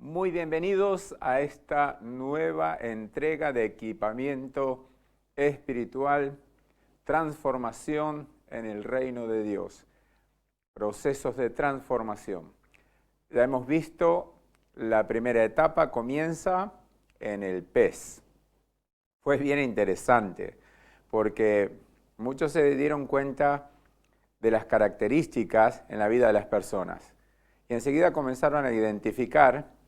Muy bienvenidos a esta nueva entrega de equipamiento espiritual, transformación en el reino de Dios, procesos de transformación. Ya hemos visto, la primera etapa comienza en el pez. Fue bien interesante porque muchos se dieron cuenta de las características en la vida de las personas y enseguida comenzaron a identificar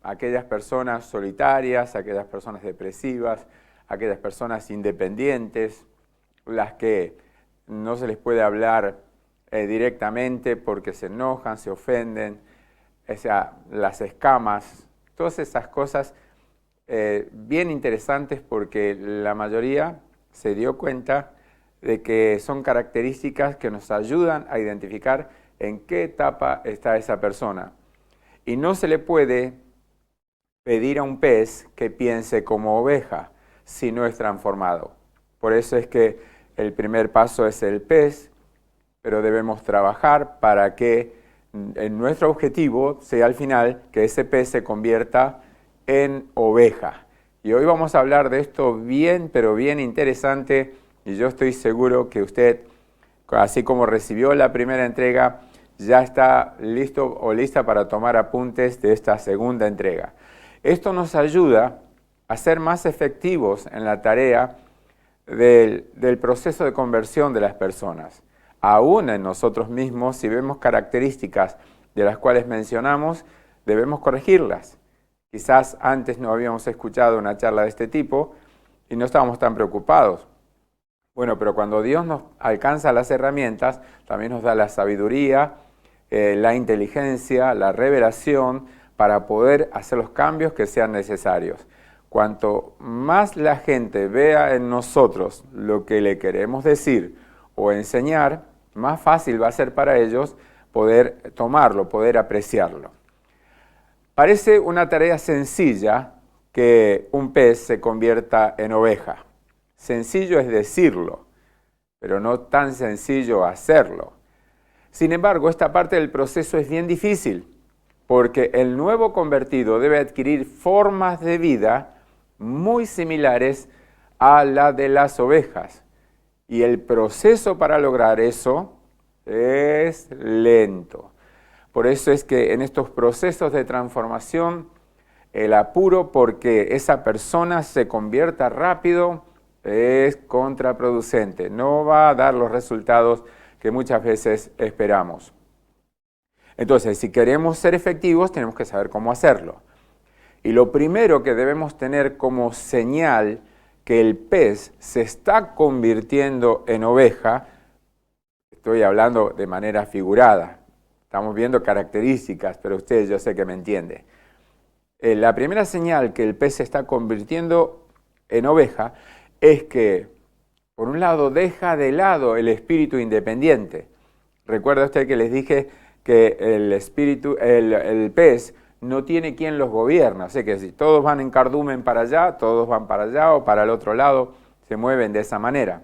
aquellas personas solitarias, aquellas personas depresivas, aquellas personas independientes, las que no se les puede hablar directamente porque se enojan, se ofenden, o sea, las escamas, todas esas cosas bien interesantes porque la mayoría se dio cuenta de que son características que nos ayudan a identificar en qué etapa está esa persona. Y no se le puede pedir a un pez que piense como oveja si no es transformado. Por eso es que el primer paso es el pez, pero debemos trabajar para que nuestro objetivo sea al final que ese pez se convierta en oveja. Y hoy vamos a hablar de esto bien, pero bien interesante, y yo estoy seguro que usted, así como recibió la primera entrega, ya está listo o lista para tomar apuntes de esta segunda entrega. Esto nos ayuda a ser más efectivos en la tarea del proceso de conversión de las personas. Aún en nosotros mismos, si vemos características de las cuales mencionamos, debemos corregirlas. Quizás antes no habíamos escuchado una charla de este tipo y no estábamos tan preocupados. Bueno, pero cuando Dios nos alcanza las herramientas, también nos da la sabiduría, la inteligencia, la revelación para poder hacer los cambios que sean necesarios. Cuanto más la gente vea en nosotros lo que le queremos decir o enseñar, más fácil va a ser para ellos poder tomarlo, poder apreciarlo. Parece una tarea sencilla que un pez se convierta en oveja. Sencillo es decirlo, pero no tan sencillo hacerlo. Sin embargo, esta parte del proceso es bien difícil, porque el nuevo convertido debe adquirir formas de vida muy similares a la de las ovejas. Y el proceso para lograr eso es lento. Por eso es que en estos procesos de transformación, el apuro porque esa persona se convierta rápido es contraproducente. No va a dar los resultados que muchas veces esperamos. Entonces, si queremos ser efectivos, tenemos que saber cómo hacerlo. Y lo primero que debemos tener como señal que el pez se está convirtiendo en oveja, estoy hablando de manera figurada, estamos viendo características, pero usted yo sé que me entiende. La primera señal que el pez se está convirtiendo en oveja es que, por un lado, deja de lado el espíritu independiente. Recuerda usted que les dije que el pez no tiene quien los gobierna. O sea que si todos van en cardumen para allá, todos van para allá o para el otro lado, se mueven de esa manera.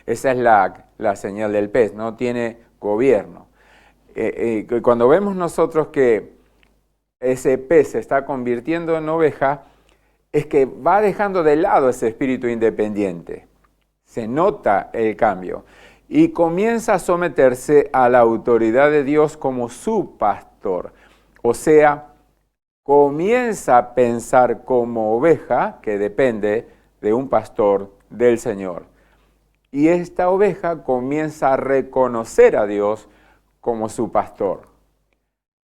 Esa es la señal del pez, no tiene gobierno. Cuando vemos nosotros que ese pez se está convirtiendo en oveja, es que va dejando de lado ese espíritu independiente. Se nota el cambio y comienza a someterse a la autoridad de Dios como su pastor. O sea, comienza a pensar como oveja que depende de un pastor del Señor. Y esta oveja comienza a reconocer a Dios como su pastor.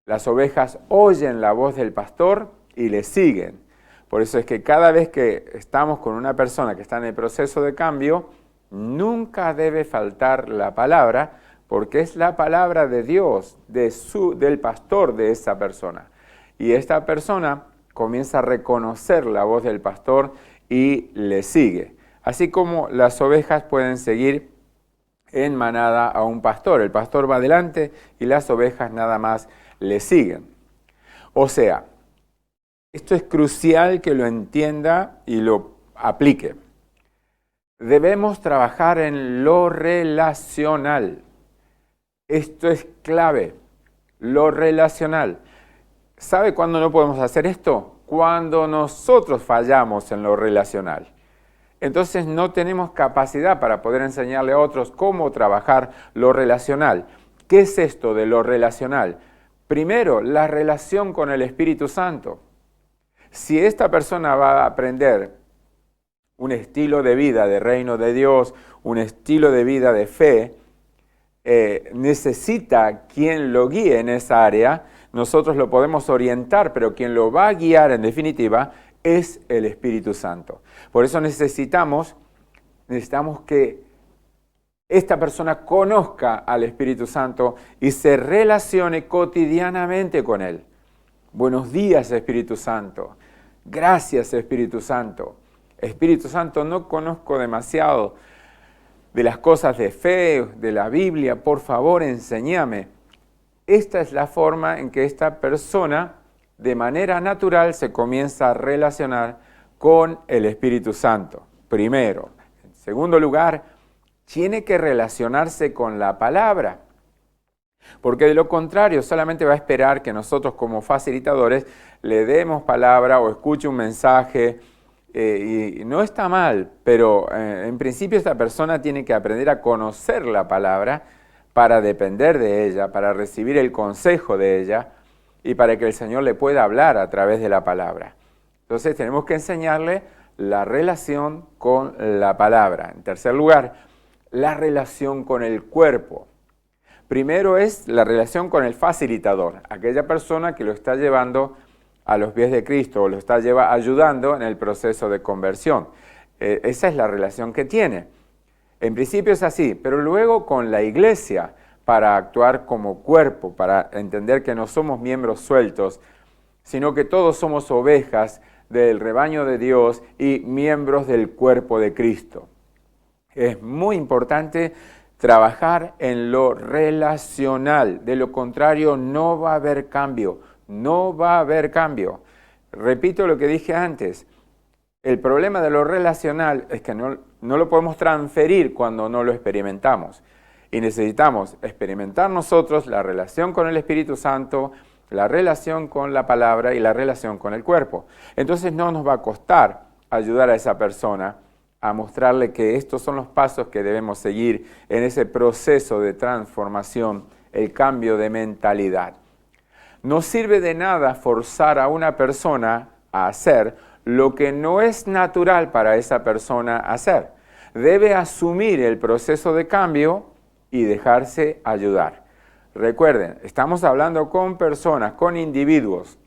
Las ovejas oyen la voz del pastor y le siguen. Por eso es que cada vez que estamos con una persona que está en el proceso de cambio, nunca debe faltar la palabra, porque es la palabra de Dios, del pastor de esa persona. Y esta persona comienza a reconocer la voz del pastor y le sigue. Así como las ovejas pueden seguir en manada a un pastor. El pastor va adelante y las ovejas nada más le siguen. O sea, esto es crucial que lo entienda y lo aplique. Debemos trabajar en lo relacional. Esto es clave, lo relacional. ¿Sabe cuándo no podemos hacer esto? Cuando nosotros fallamos en lo relacional. Entonces no tenemos capacidad para poder enseñarle a otros cómo trabajar lo relacional. ¿Qué es esto de lo relacional? Primero, la relación con el Espíritu Santo. Si esta persona va a aprender un estilo de vida de reino de Dios, un estilo de vida de fe, necesita quien lo guíe en esa área. Nosotros lo podemos orientar, pero quien lo va a guiar en definitiva es el Espíritu Santo. Por eso necesitamos que esta persona conozca al Espíritu Santo y se relacione cotidianamente con Él. Buenos días, Espíritu Santo. Gracias, Espíritu Santo. Espíritu Santo, no conozco demasiado de las cosas de fe, de la Biblia. Por favor, enséñame. Esta es la forma en que esta persona, de manera natural, se comienza a relacionar con el Espíritu Santo. Primero. En segundo lugar, tiene que relacionarse con la palabra. Porque de lo contrario, solamente va a esperar que nosotros como facilitadores le demos palabra o escuche un mensaje. Y no está mal, pero en principio esta persona tiene que aprender a conocer la palabra para depender de ella, para recibir el consejo de ella y para que el Señor le pueda hablar a través de la palabra. Entonces tenemos que enseñarle la relación con la palabra. En tercer lugar, la relación con el cuerpo. Primero es la relación con el facilitador, aquella persona que lo está llevando a los pies de Cristo o lo está ayudando en el proceso de conversión. Esa es la relación que tiene. En principio es así, pero luego con la iglesia, para actuar como cuerpo, para entender que no somos miembros sueltos, sino que todos somos ovejas del rebaño de Dios y miembros del cuerpo de Cristo. Es muy importante trabajar en lo relacional, de lo contrario no va a haber cambio. No va a haber cambio. Repito lo que dije antes. El problema de lo relacional es que no lo podemos transferir cuando no lo experimentamos. Y necesitamos experimentar nosotros la relación con el Espíritu Santo, la relación con la palabra y la relación con el cuerpo. Entonces no nos va a costar ayudar a esa persona a mostrarle que estos son los pasos que debemos seguir en ese proceso de transformación, el cambio de mentalidad. No sirve de nada forzar a una persona a hacer lo que no es natural para esa persona hacer. Debe asumir el proceso de cambio y dejarse ayudar. Recuerden, estamos hablando con personas, con individuos.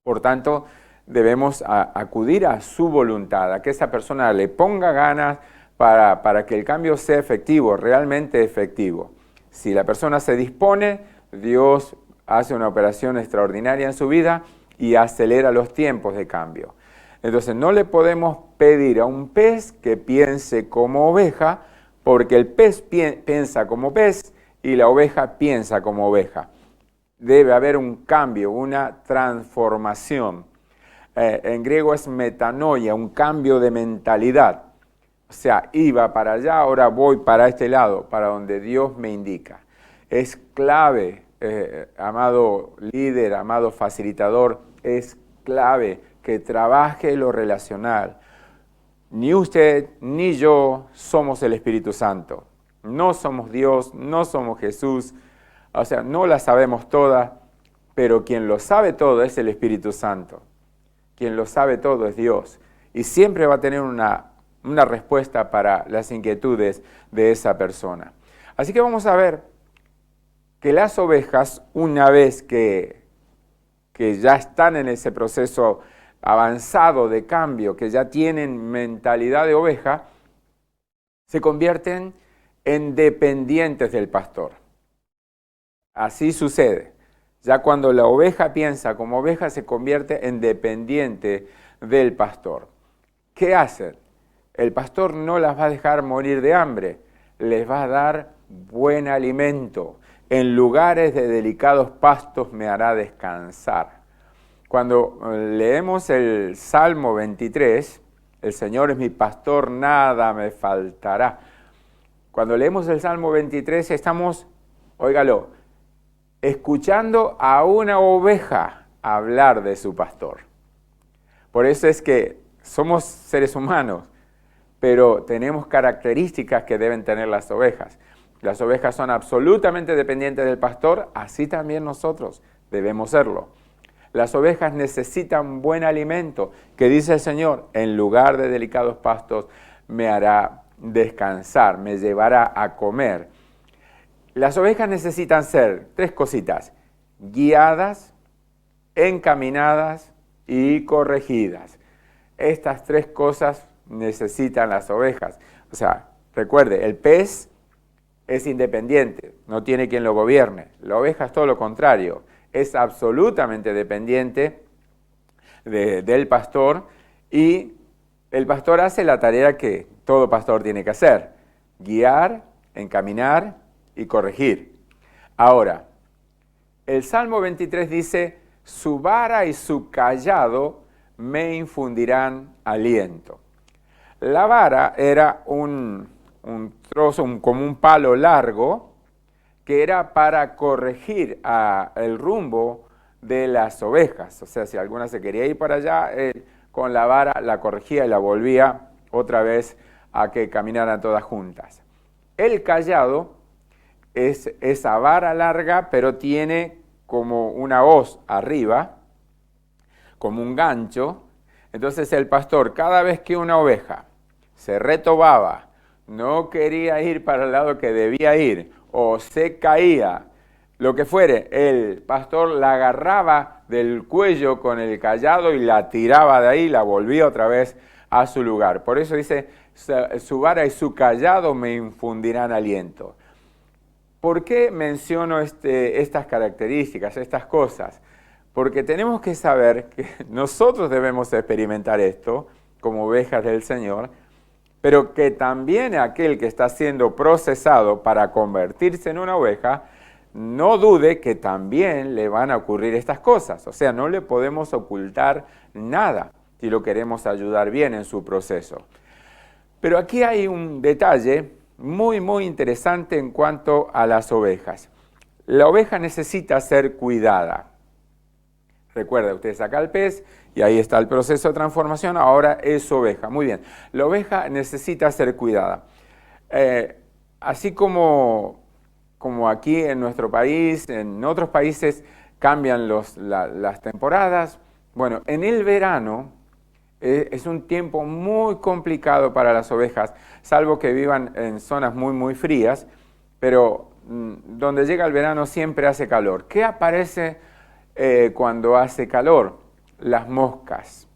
Por tanto, debemos acudir a su voluntad, a que esa persona le ponga ganas para que el cambio sea efectivo, realmente efectivo. Si la persona se dispone, Dios hace una operación extraordinaria en su vida y acelera los tiempos de cambio. Entonces no le podemos pedir a un pez que piense como oveja, porque el pez piensa como pez y la oveja piensa como oveja. Debe haber un cambio, una transformación. En griego es metanoia, un cambio de mentalidad. O sea, iba para allá, ahora voy para este lado, para donde Dios me indica. Es clave. Amado líder, amado facilitador, es clave que trabaje lo relacional. Ni usted ni yo somos el Espíritu Santo. No somos Dios, no somos Jesús. O sea, no la sabemos todas, pero quien lo sabe todo es el Espíritu Santo. Quien lo sabe todo es Dios. Y siempre va a tener una respuesta para las inquietudes de esa persona. Así que vamos a ver que las ovejas, una vez que ya están en ese proceso avanzado de cambio, que ya tienen mentalidad de oveja, se convierten en dependientes del pastor. Así sucede. Ya cuando la oveja piensa como oveja, se convierte en dependiente del pastor. ¿Qué hacen? El pastor no las va a dejar morir de hambre, les va a dar buen alimento. En lugares de delicados pastos me hará descansar. Cuando leemos el Salmo 23, el Señor es mi pastor, nada me faltará. Cuando leemos el Salmo 23 estamos, óigalo, escuchando a una oveja hablar de su pastor. Por eso es que somos seres humanos, pero tenemos características que deben tener las ovejas. Las ovejas son absolutamente dependientes del pastor, así también nosotros debemos serlo. Las ovejas necesitan buen alimento, que dice el Señor, en lugar de delicados pastos me hará descansar, me llevará a comer. Las ovejas necesitan ser 3 cositas: guiadas, encaminadas y corregidas. Estas 3 cosas necesitan las ovejas. O sea, recuerde, el pez es independiente, no tiene quien lo gobierne. La oveja es todo lo contrario, es absolutamente dependiente del pastor, y el pastor hace la tarea que todo pastor tiene que hacer: guiar, encaminar y corregir. Ahora, el Salmo 23 dice: su vara y su cayado me infundirán aliento. La vara era un trozo, como un palo largo, que era para corregir el rumbo de las ovejas. O sea, si alguna se quería ir para allá, con la vara la corregía y la volvía otra vez a que caminaran todas juntas. El cayado es esa vara larga, pero tiene como una hoz arriba, como un gancho. Entonces el pastor, cada vez que una oveja se retobaba, no quería ir para el lado que debía ir, o se caía, lo que fuere, el pastor la agarraba del cuello con el cayado y la tiraba de ahí, la volvía otra vez a su lugar. Por eso dice: su vara y su cayado me infundirán aliento. ¿Por qué menciono estas características, estas cosas? Porque tenemos que saber que nosotros debemos experimentar esto como ovejas del Señor, pero que también aquel que está siendo procesado para convertirse en una oveja, no dude que también le van a ocurrir estas cosas. O sea, no le podemos ocultar nada si lo queremos ayudar bien en su proceso. Pero aquí hay un detalle muy, muy interesante en cuanto a las ovejas. La oveja necesita ser cuidada. Recuerda, usted saca el pez y ahí está el proceso de transformación, ahora es oveja. Muy bien, la oveja necesita ser cuidada. Así como aquí en nuestro país, en otros países cambian las temporadas. Bueno, en el verano es un tiempo muy complicado para las ovejas, salvo que vivan en zonas muy, muy frías, pero donde llega el verano siempre hace calor. ¿Qué aparece cuando hace calor? Las moscas.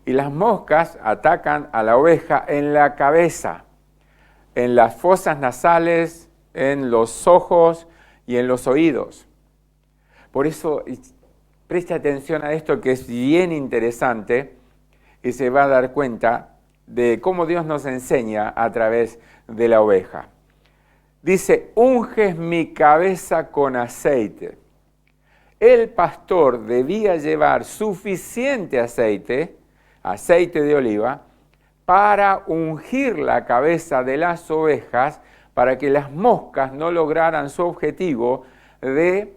Y las moscas atacan a la oveja en la cabeza, en las fosas nasales, en los ojos y en los oídos. Por eso, preste atención a esto, que es bien interesante, y se va a dar cuenta de cómo Dios nos enseña a través de la oveja. Dice: unges mi cabeza con aceite. El pastor debía llevar suficiente aceite de oliva, para ungir la cabeza de las ovejas, para que las moscas no lograran su objetivo de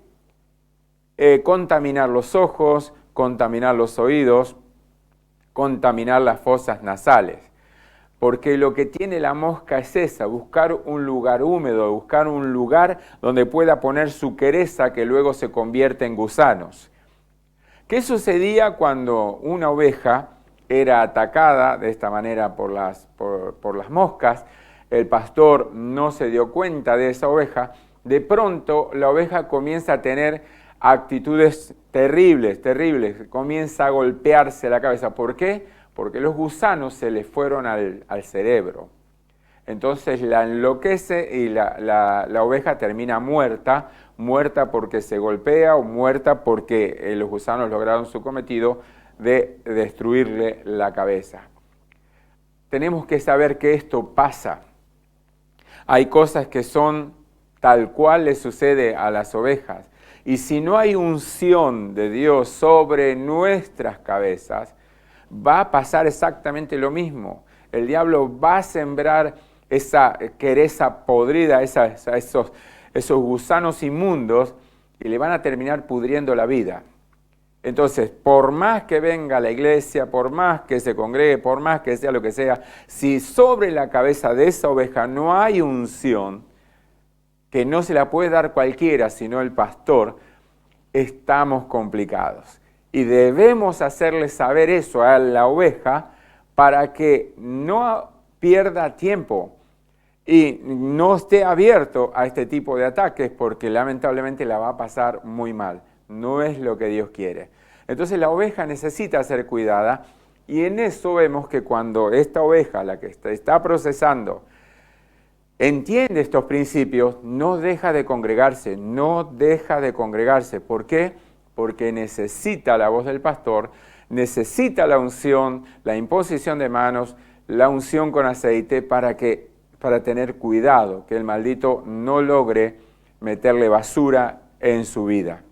contaminar los ojos, contaminar los oídos, contaminar las fosas nasales. Porque lo que tiene la mosca es esa: buscar un lugar húmedo, buscar un lugar donde pueda poner su quereza, que luego se convierte en gusanos. ¿Qué sucedía cuando una oveja era atacada de esta manera por las moscas? El pastor no se dio cuenta de esa oveja. De pronto la oveja comienza a tener actitudes terribles, comienza a golpearse la cabeza. ¿Por qué? Porque los gusanos se le fueron al cerebro. Entonces la enloquece y la oveja termina muerta porque se golpea, o muerta porque los gusanos lograron su cometido de destruirle la cabeza. Tenemos que saber que esto pasa. Hay cosas que son tal cual le sucede a las ovejas. Y si no hay unción de Dios sobre nuestras cabezas, va a pasar exactamente lo mismo. El diablo va a sembrar esa quereza podrida, esos gusanos inmundos, y le van a terminar pudriendo la vida. Entonces, por más que venga a la iglesia, por más que se congregue, por más que sea lo que sea, si sobre la cabeza de esa oveja no hay unción, que no se la puede dar cualquiera, sino el pastor, estamos complicados. Y debemos hacerle saber eso a la oveja para que no pierda tiempo y no esté abierto a este tipo de ataques, porque lamentablemente la va a pasar muy mal. No es lo que Dios quiere. Entonces la oveja necesita ser cuidada, y en eso vemos que cuando esta oveja, la que está procesando, entiende estos principios, no deja de congregarse, no deja de congregarse. ¿Por qué? Porque necesita la voz del pastor, necesita la unción, la imposición de manos, la unción con aceite para tener cuidado, que el maldito no logre meterle basura en su vida.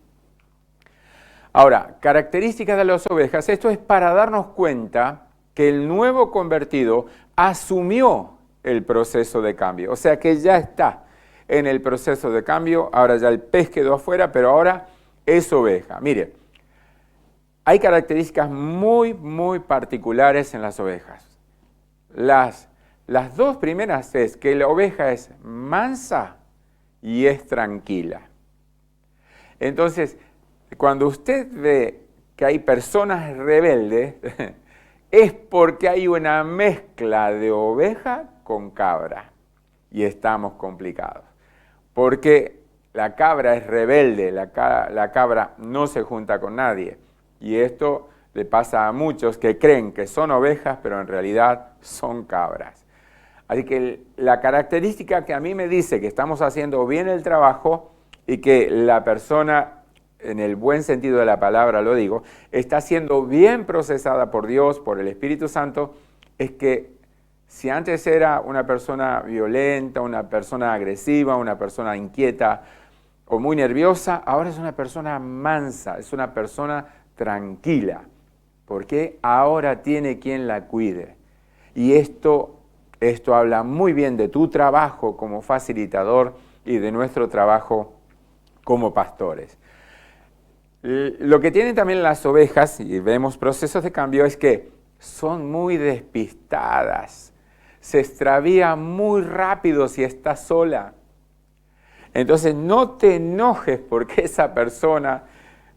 Ahora, características de las ovejas, esto es para darnos cuenta que el nuevo convertido asumió el proceso de cambio, o sea que ya está en el proceso de cambio, ahora ya el pez quedó afuera, pero ahora es oveja. Mire, hay características muy, muy particulares en las ovejas. Las dos primeras es que la oveja es mansa y es tranquila. Entonces, cuando usted ve que hay personas rebeldes, es porque hay una mezcla de oveja con cabra y estamos complicados. Porque la cabra es rebelde, la cabra no se junta con nadie. Y esto le pasa a muchos que creen que son ovejas, pero en realidad son cabras. Así que la característica que a mí me dice que estamos haciendo bien el trabajo y que la persona, en el buen sentido de la palabra lo digo, está siendo bien procesada por Dios, por el Espíritu Santo, es que si antes era una persona violenta, una persona agresiva, una persona inquieta o muy nerviosa, ahora es una persona mansa, es una persona tranquila, porque ahora tiene quien la cuide. Y esto habla muy bien de tu trabajo como facilitador y de nuestro trabajo como pastores. Lo que tienen también las ovejas, y vemos procesos de cambio, es que son muy despistadas. Se extravía muy rápido si está sola. Entonces no te enojes porque esa persona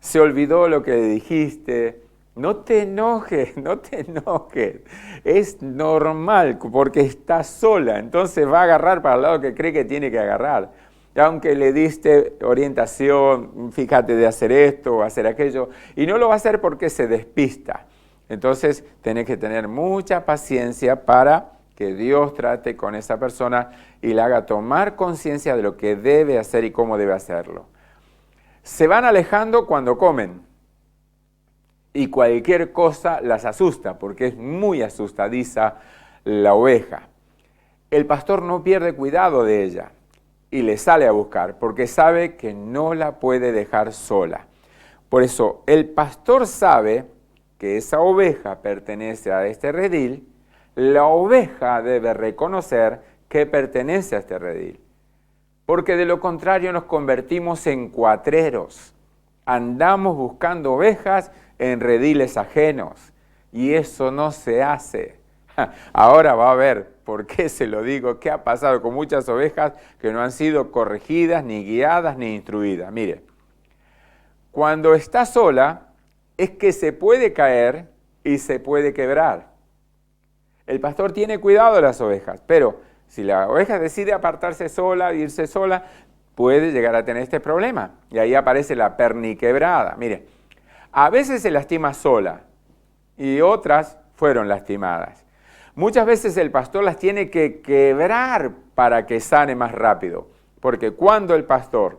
se olvidó lo que le dijiste. No te enojes, no te enojes. Es normal porque está sola. Entonces va a agarrar para el lado que cree que tiene que agarrar. Aunque le diste orientación, fíjate de hacer esto o hacer aquello, y no lo va a hacer porque se despista. Entonces tenés que tener mucha paciencia para que Dios trate con esa persona y le haga tomar conciencia de lo que debe hacer y cómo debe hacerlo. Se van alejando cuando comen y cualquier cosa las asusta, porque es muy asustadiza la oveja. El pastor no pierde cuidado de ella y le sale a buscar, porque sabe que no la puede dejar sola. Por eso el pastor sabe que esa oveja pertenece a este redil. La oveja debe reconocer que pertenece a este redil, porque de lo contrario nos convertimos en cuatreros. Andamos buscando ovejas en rediles ajenos y eso no se hace. Ahora va a ver por qué se lo digo, qué ha pasado con muchas ovejas que no han sido corregidas, ni guiadas, ni instruidas. Mire, cuando está sola es que se puede caer y se puede quebrar. El pastor tiene cuidado de las ovejas, pero si la oveja decide apartarse sola, irse sola, puede llegar a tener este problema. Y ahí aparece la perniquebrada. Mire, a veces se lastima sola y otras fueron lastimadas. Muchas veces el pastor las tiene que quebrar para que sane más rápido. Porque cuando el pastor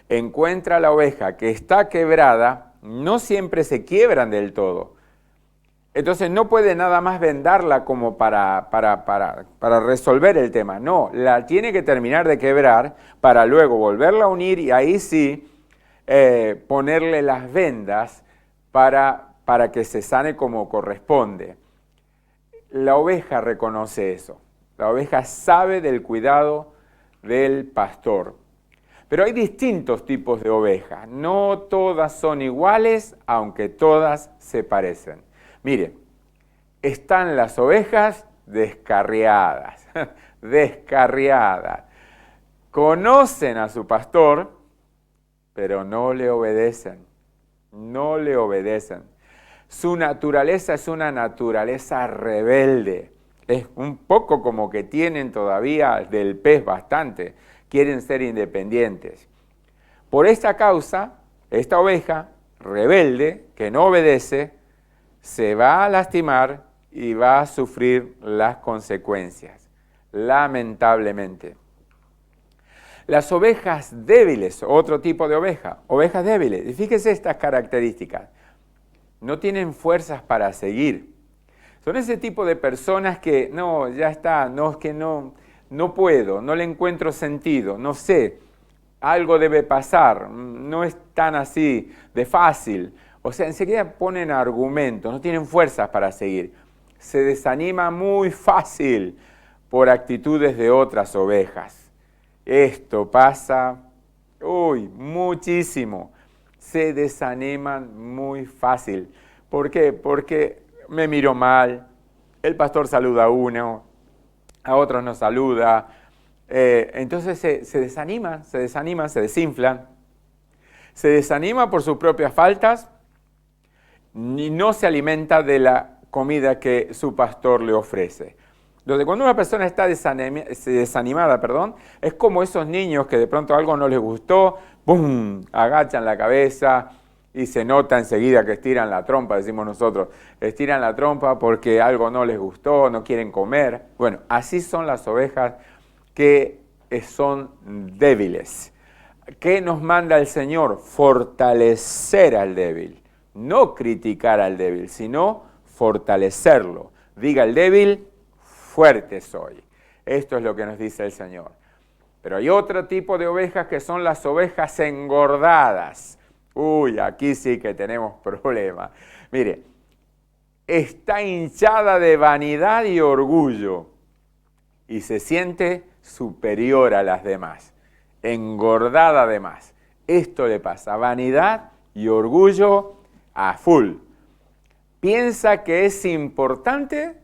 encuentra a la oveja que está quebrada, no siempre se quiebran del todo. Entonces no puede nada más vendarla como para resolver el tema. No, la tiene que terminar de quebrar para luego volverla a unir y ahí sí ponerle las vendas para que se sane como corresponde. La oveja reconoce eso. La oveja sabe del cuidado del pastor. Pero hay distintos tipos de ovejas. No todas son iguales, aunque todas se parecen. Mire, están las ovejas descarriadas, descarriadas. Conocen a su pastor, pero no le obedecen, no le obedecen. Su naturaleza es una naturaleza rebelde. Es un poco como que tienen todavía del pez bastante. Quieren ser independientes. Por esta causa, esta oveja rebelde, que no obedece, se va a lastimar y va a sufrir las consecuencias, lamentablemente. Las ovejas débiles, otro tipo de ovejas débiles, y fíjese estas características, no tienen fuerzas para seguir. Son ese tipo de personas que, no, ya está, no, es que no puedo, no le encuentro sentido, no sé, algo debe pasar, no es tan así de fácil. O sea, enseguida ponen argumentos, no tienen fuerzas para seguir. Se desanima muy fácil por actitudes de otras ovejas. Esto pasa, muchísimo. Se desaniman muy fácil. ¿Por qué? Porque me miro mal, el pastor saluda a uno, a otros no saluda, entonces se desanima, se desinflan, se desanima por sus propias faltas y no se alimenta de la comida que su pastor le ofrece. Entonces, cuando una persona está desanimada, es como esos niños que de pronto algo no les gustó, ¡pum!, agachan la cabeza y se nota enseguida que estiran la trompa, decimos nosotros, estiran la trompa porque algo no les gustó, no quieren comer. Bueno, así son las ovejas que son débiles. ¿Qué nos manda el Señor? Fortalecer al débil, no criticar al débil, sino fortalecerlo. Diga el débil, fuerte soy. Esto es lo que nos dice el Señor. Pero hay otro tipo de ovejas que son las ovejas engordadas. Aquí sí que tenemos problemas. Mire, está hinchada de vanidad y orgullo y se siente superior a las demás, engordada además. Esto le pasa, vanidad y orgullo a full. Piensa que es importante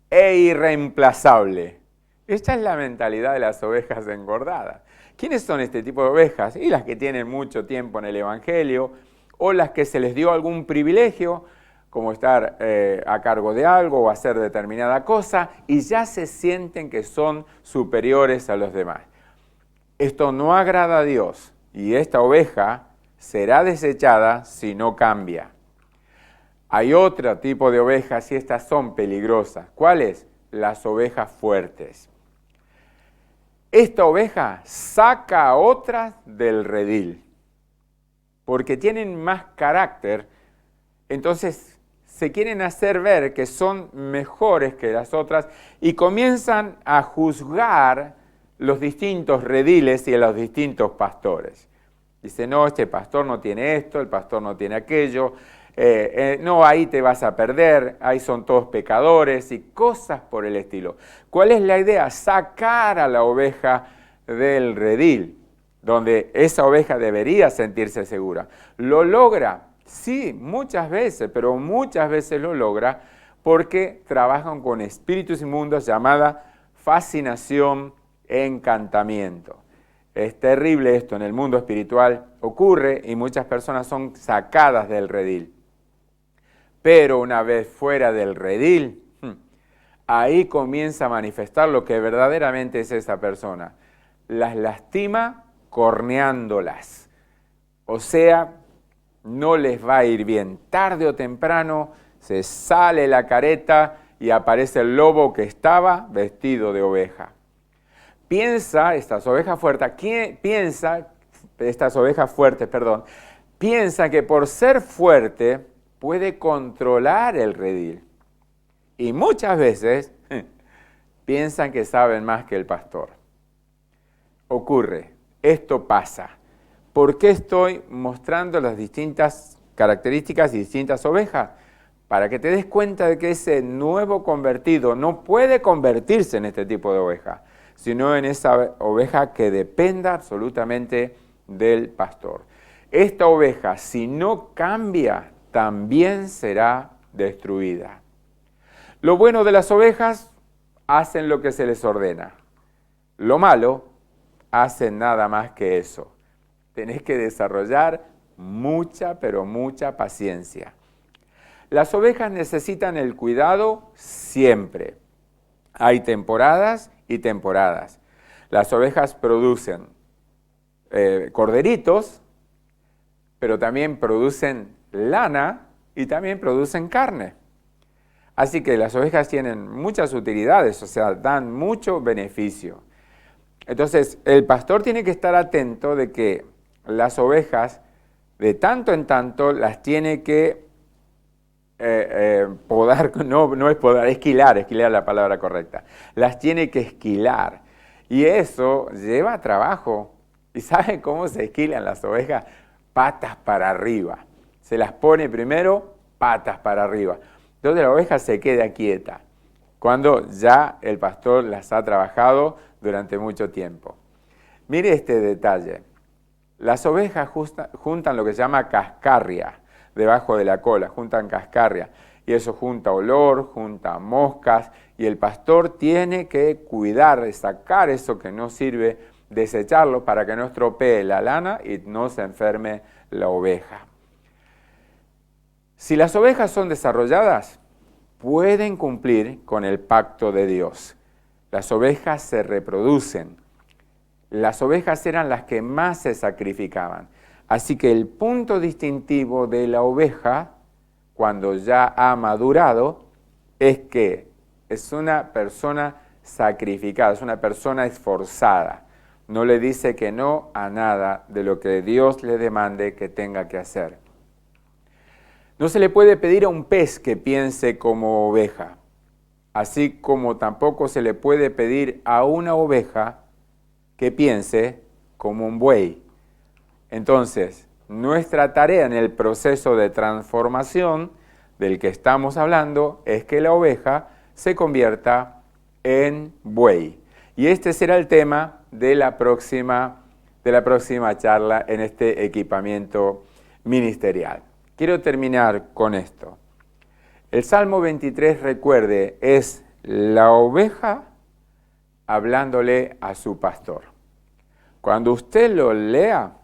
e irreemplazable. Esta es la mentalidad de las ovejas engordadas. ¿Quiénes son este tipo de ovejas? Y las que tienen mucho tiempo en el Evangelio, o las que se les dio algún privilegio, como estar a cargo de algo o hacer determinada cosa, y ya se sienten que son superiores a los demás. Esto no agrada a Dios, y esta oveja será desechada si no cambia. Hay otro tipo de ovejas y estas son peligrosas. ¿Cuáles? Las ovejas fuertes. Esta oveja saca a otras del redil, porque tienen más carácter, entonces se quieren hacer ver que son mejores que las otras y comienzan a juzgar los distintos rediles y a los distintos pastores. Dice, no, este pastor no tiene esto, el pastor no tiene aquello, no, ahí te vas a perder, ahí son todos pecadores y cosas por el estilo. ¿Cuál es la idea? Sacar a la oveja del redil, donde esa oveja debería sentirse segura. ¿Lo logra? Sí, muchas veces, pero muchas veces lo logra porque trabajan con espíritus inmundos llamada fascinación, encantamiento. Es terrible esto, en el mundo espiritual ocurre y muchas personas son sacadas del redil. Pero una vez fuera del redil, ahí comienza a manifestar lo que verdaderamente es esa persona. Las lastima corneándolas. O sea, no les va a ir bien. Tarde o temprano se sale la careta y aparece el lobo que estaba vestido de oveja. Piensa, estas ovejas fuertes piensa que por ser fuerte puede controlar el redil. Y muchas veces piensan que saben más que el pastor. Ocurre, esto pasa. ¿Por qué estoy mostrando las distintas características y distintas ovejas? para que te des cuenta de que ese nuevo convertido no puede convertirse en este tipo de oveja, sino en esa oveja que dependa absolutamente del pastor. Esta oveja, si no cambia, también será destruida. Lo bueno de las ovejas, hacen lo que se les ordena. Lo malo, hacen nada más que eso. Tenés que desarrollar mucha, pero mucha paciencia. Las ovejas necesitan el cuidado siempre. Hay temporadas y temporadas. Las ovejas producen corderitos, pero también producen lana y también producen carne. Así que las ovejas tienen muchas utilidades, o sea, dan mucho beneficio. Entonces, el pastor tiene que estar atento de que las ovejas, de tanto en tanto, las tiene que podar, no es podar, esquilar es la palabra correcta. Las tiene que esquilar. Y eso lleva trabajo. ¿Y saben cómo se esquilan las ovejas? Patas para arriba. Se las pone primero, patas para arriba. Entonces la oveja se queda quieta, cuando ya el pastor las ha trabajado durante mucho tiempo. Mire este detalle. Las ovejas juntan lo que se llama cascarria debajo de la cola, juntan cascarria. Y eso junta olor, junta moscas, y el pastor tiene que cuidar de sacar eso que no sirve, desecharlo para que no estropee la lana y no se enferme la oveja. Si las ovejas son desarrolladas, pueden cumplir con el pacto de Dios. Las ovejas se reproducen. Las ovejas eran las que más se sacrificaban. Así que el punto distintivo de la oveja, cuando ya ha madurado, es que es una persona sacrificada, es una persona esforzada. No le dice que no a nada de lo que Dios le demande que tenga que hacer. No se le puede pedir a un pez que piense como oveja, así como tampoco se le puede pedir a una oveja que piense como un buey. Entonces, nuestra tarea en el proceso de transformación del que estamos hablando es que la oveja se convierta en buey. Y este será el tema de la próxima charla en este equipamiento ministerial. Quiero terminar con esto. El Salmo 23, recuerde, es la oveja hablándole a su pastor. Cuando usted lo lea,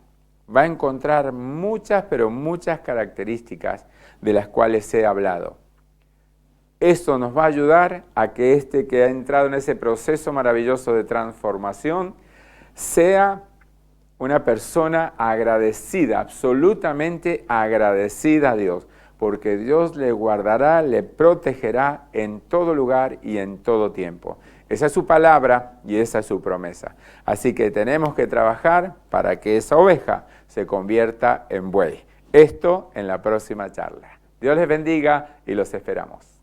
va a encontrar muchas, pero muchas características de las cuales he hablado. Esto nos va a ayudar a que este que ha entrado en ese proceso maravilloso de transformación sea una persona agradecida, absolutamente agradecida a Dios, porque Dios le guardará, le protegerá en todo lugar y en todo tiempo. Esa es su palabra y esa es su promesa. Así que tenemos que trabajar para que esa oveja se convierta en buey. Esto en la próxima charla. Dios les bendiga y los esperamos.